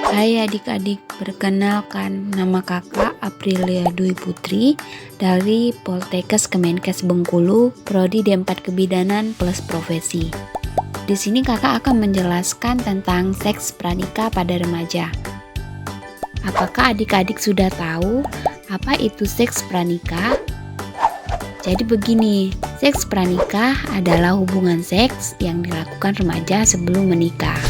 Hai adik-adik, perkenalkan nama kakak Aprilia Dwi Putri dari Poltekkes Kemenkes Bengkulu, Prodi D4 Kebidanan plus Profesi. Di sini kakak akan menjelaskan tentang seks pranikah pada remaja. Apakah adik-adik sudah tahu apa itu seks pranikah? Jadi begini, seks pranikah adalah hubungan seks yang dilakukan remaja sebelum menikah.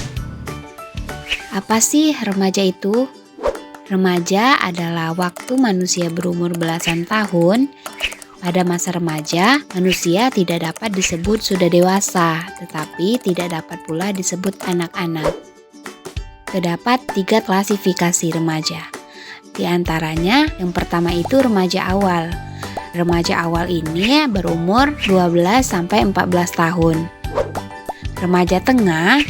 Apa sih remaja itu? Remaja adalah waktu manusia berumur belasan tahun. Pada masa remaja, manusia tidak dapat disebut sudah dewasa, tetapi tidak dapat pula disebut anak-anak. Terdapat 3 klasifikasi remaja. Di antaranya, yang pertama itu remaja awal. Remaja awal ini berumur 12-14 tahun. Remaja tengah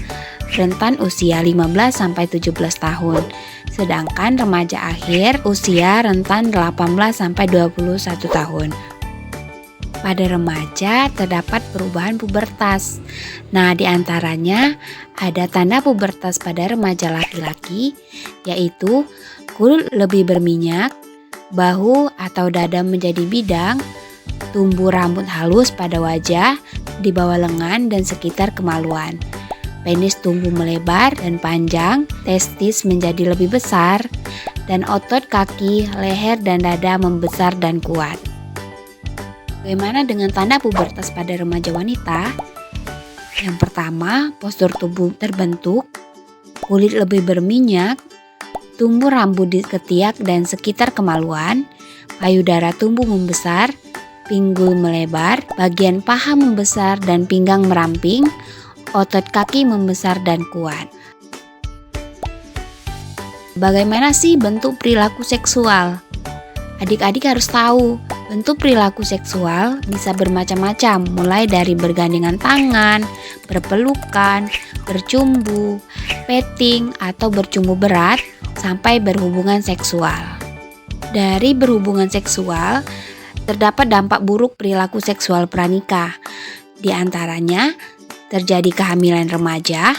rentan usia 15-17 tahun. Sedangkan remaja akhir usia rentan 18-21 tahun. Pada remaja terdapat perubahan pubertas. Nah, di antaranya ada tanda pubertas pada remaja laki-laki, yaitu kulit lebih berminyak, bahu atau dada menjadi bidang, tumbuh rambut halus pada wajah, di bawah lengan dan sekitar kemaluan. Penis tumbuh melebar dan panjang, testis menjadi lebih besar, dan otot kaki, leher, dan dada membesar dan kuat. Bagaimana dengan tanda pubertas pada remaja wanita? Yang pertama, postur tubuh terbentuk, kulit lebih berminyak, tumbuh rambut di ketiak dan sekitar kemaluan, payudara tumbuh membesar, pinggul melebar, bagian paha membesar dan pinggang meramping, otot kaki membesar dan kuat. Bagaimana sih bentuk perilaku seksual? Adik-adik harus tahu, bentuk perilaku seksual bisa bermacam-macam, mulai dari bergandengan tangan, berpelukan, bercumbu, petting atau bercumbu berat, sampai berhubungan seksual. Dari berhubungan seksual, terdapat dampak buruk perilaku seksual pranikah. Di antaranya, terjadi kehamilan remaja,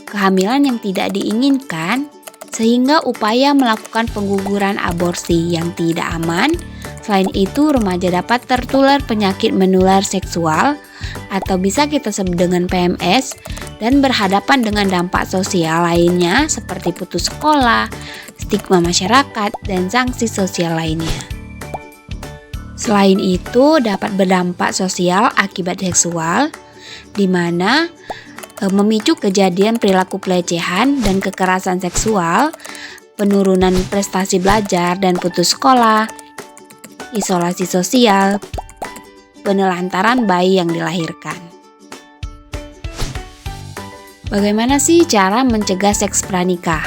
kehamilan yang tidak diinginkan, sehingga upaya melakukan pengguguran aborsi yang tidak aman. Selain itu, remaja dapat tertular penyakit menular seksual atau bisa kita sebut dengan PMS dan berhadapan dengan dampak sosial lainnya seperti putus sekolah, stigma masyarakat, dan sanksi sosial lainnya. Selain itu, dapat berdampak sosial akibat seksual, di mana memicu kejadian perilaku pelecehan dan kekerasan seksual, penurunan prestasi belajar dan putus sekolah, isolasi sosial, penelantaran bayi yang dilahirkan. Bagaimana sih cara mencegah seks pranikah?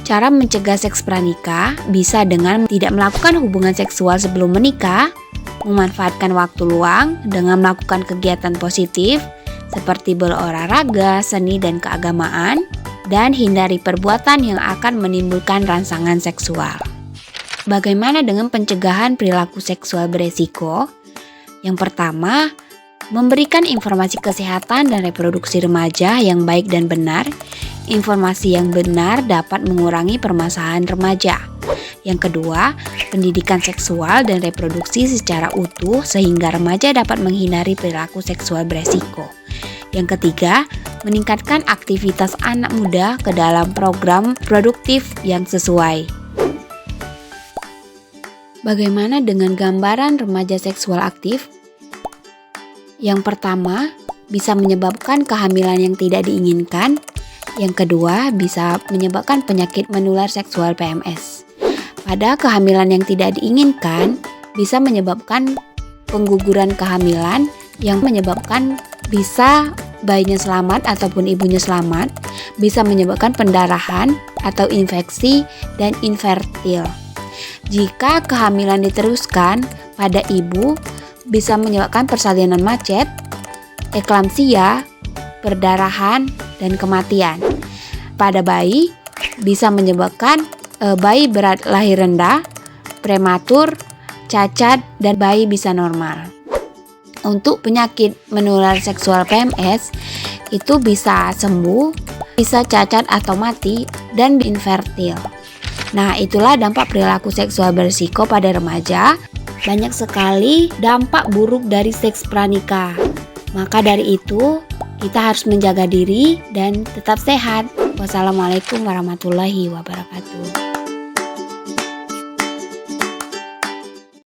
Cara mencegah seks pranikah bisa dengan tidak melakukan hubungan seksual sebelum menikah, memanfaatkan waktu luang dengan melakukan kegiatan positif seperti berolahraga, seni, dan keagamaan, dan hindari perbuatan yang akan menimbulkan rangsangan seksual. Bagaimana dengan pencegahan perilaku seksual beresiko? Yang pertama, memberikan informasi kesehatan dan reproduksi remaja yang baik dan benar. Informasi yang benar dapat mengurangi permasalahan remaja. Yang kedua, pendidikan seksual dan reproduksi secara utuh sehingga remaja dapat menghindari perilaku seksual beresiko. Yang ketiga, meningkatkan aktivitas anak muda ke dalam program produktif yang sesuai. Bagaimana dengan gambaran remaja seksual aktif? Yang pertama, bisa menyebabkan kehamilan yang tidak diinginkan. Yang kedua, bisa menyebabkan penyakit menular seksual PMS. Pada kehamilan yang tidak diinginkan, bisa menyebabkan pengguguran kehamilan yang menyebabkan bisa bayinya selamat ataupun ibunya selamat, bisa menyebabkan pendarahan atau infeksi dan infertil. Jika kehamilan diteruskan pada ibu, bisa menyebabkan persalinan macet, eklamsia, perdarahan, dan kematian. Pada bayi, bisa menyebabkan bayi berat lahir rendah, prematur, cacat, dan bayi bisa normal. Untuk penyakit menular seksual PMS, itu bisa sembuh, bisa cacat atau mati dan infertil. Nah, itulah dampak perilaku seksual berisiko pada remaja. Banyak sekali dampak buruk dari seks pranikah. Maka dari itu, kita harus menjaga diri dan tetap sehat. Wassalamualaikum warahmatullahi wabarakatuh.